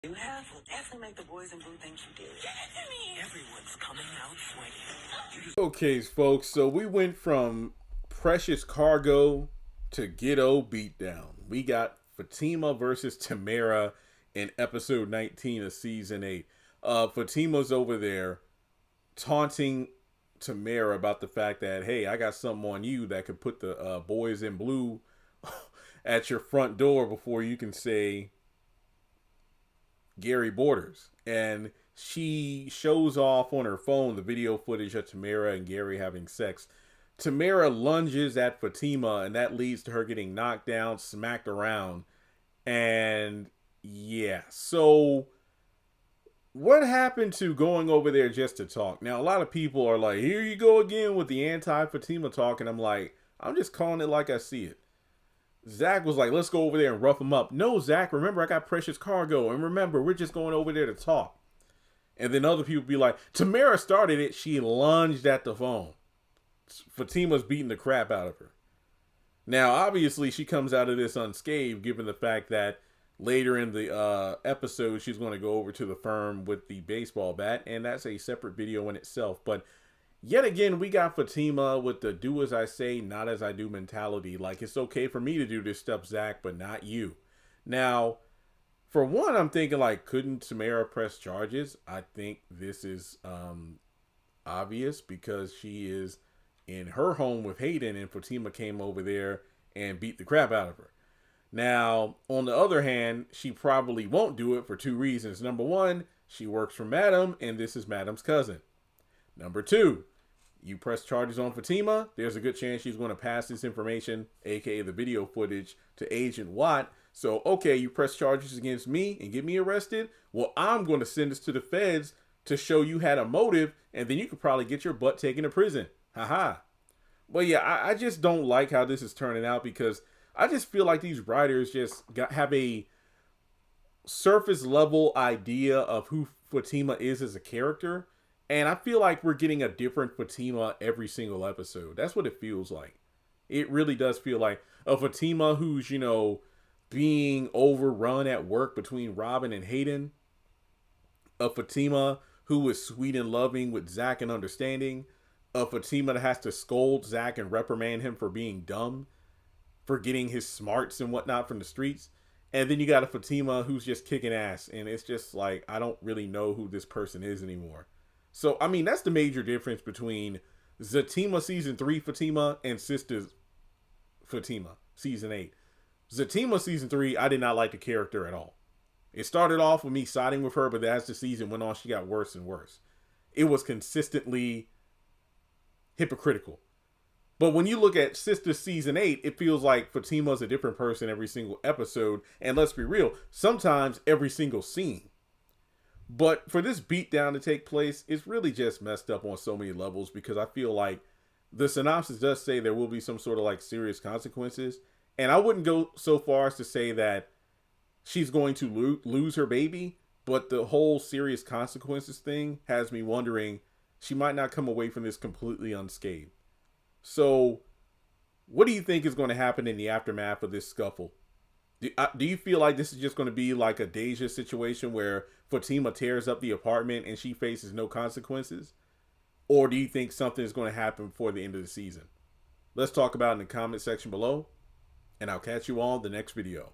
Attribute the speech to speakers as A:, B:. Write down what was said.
A: You have will definitely make the boys in blue think you did. Everyone's coming out swinging.
B: Okay, folks, so we went from Precious Cargo to Ghetto Beatdown. We got Fatima versus Tamera in episode 19 of season 8. Fatima's over there taunting Tamera about the fact that, hey, I got something on you that could put the boys in blue at your front door before you can say Gary Borders. And she shows off on her phone the video footage of Tamera and Gary having sex. Tamera lunges at Fatima, and that leads to her getting knocked down, smacked around. And yeah, so what happened to going over there just to talk? Now, a lot of people are like, here you go again with the anti-Fatima talk. And I'm like, I'm just calling it like I see it. Zach was like, let's go over there and rough him up. No, Zach, remember, I got Precious Cargo. And remember, we're just going over there to talk. And then other people be like, Tamera started it. She lunged at the phone. Fatima's beating the crap out of her. Now, obviously, she comes out of this unscathed, given the fact that later in the episode, she's going to go over to the firm with the baseball bat. And that's a separate video in itself. But yet again, we got Fatima with the do as I say, not as I do mentality. Like, it's okay for me to do this stuff, Zach, but not you. Now, for one, I'm thinking, like, couldn't Tamera press charges? I think this is obvious because she is in her home with Hayden, and Fatima came over there and beat the crap out of her. Now, on the other hand, she probably won't do it for two reasons. Number one, she works for Madam, and this is Madam's cousin. Number two, you press charges on Fatima, there's a good chance she's going to pass this information, aka the video footage, to Agent Watt. So, okay, you press charges against me and get me arrested. Well, I'm going to send this to the feds to show you had a motive, and then you could probably get your butt taken to prison. Haha. But yeah, I just don't like how this is turning out because I just feel like these writers just have a surface level idea of who Fatima is as a character. And I feel like we're getting a different Fatima every single episode. That's what it feels like. It really does feel like a Fatima who's, you know, being overrun at work between Robin and Hayden. A Fatima who is sweet and loving with Zach and understanding. A Fatima that has to scold Zach and reprimand him for being dumb, for getting his smarts and whatnot from the streets. And then you got a Fatima who's just kicking ass. And it's just like, I don't really know who this person is anymore. So, I mean, that's the major difference between Zatima Season 3 Fatima and Sistas Fatima Season 8. Zatima Season 3, I did not like the character at all. It started off with me siding with her, but as the season went on, she got worse and worse. It was consistently hypocritical. But when you look at Sistas Season 8, it feels like Fatima's a different person every single episode. And let's be real, sometimes every single scene. But for this beatdown to take place, it's really just messed up on so many levels because I feel like the synopsis does say there will be some sort of like serious consequences. And I wouldn't go so far as to say that she's going to lose her baby, but the whole serious consequences thing has me wondering she might not come away from this completely unscathed. So what do you think is going to happen in the aftermath of this scuffle? Do you feel like this is just going to be like a Deja situation where Fatima tears up the apartment and she faces no consequences? Or do you think something is going to happen before the end of the season? Let's talk about it in the comment section below, and I'll catch you all in the next video.